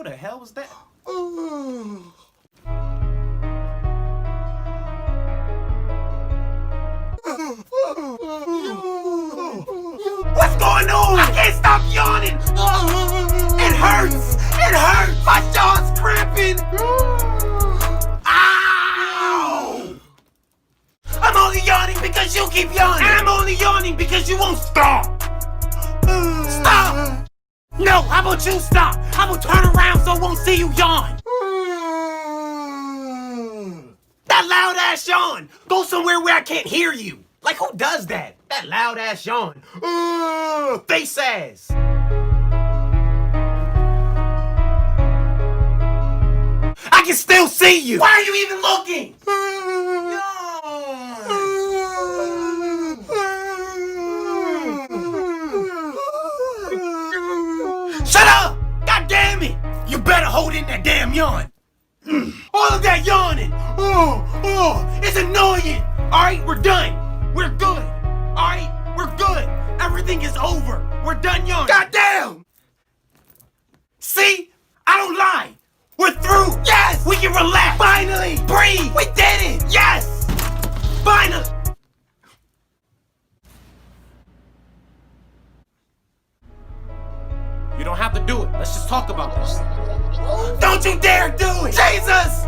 What the hell was that? What's going on? I can't stop yawning. It hurts. It hurts. My jaw's cramping. Ow! I'm only yawning because you keep yawning. And I'm only yawning because you won't stop. Stop! No, how about you stop? How about turn around so I won't see you yawn? That loud ass yawn! Go somewhere where I can't hear you. Like, who does that? That loud ass yawn. Face ass. I can still see you. Why are you even looking? Shut up! God damn it! You better hold in that damn yawn. All of that yawning. It's annoying. All right, we're done. We're good. All right, we're good. Everything is over. We're done yawning. God damn! See? I don't lie. We're through. Yes! We can relax. Finally! Breathe! We did it! Yes! Finally! You don't have to do it. Let's just talk about this. Don't you dare do it! Jesus!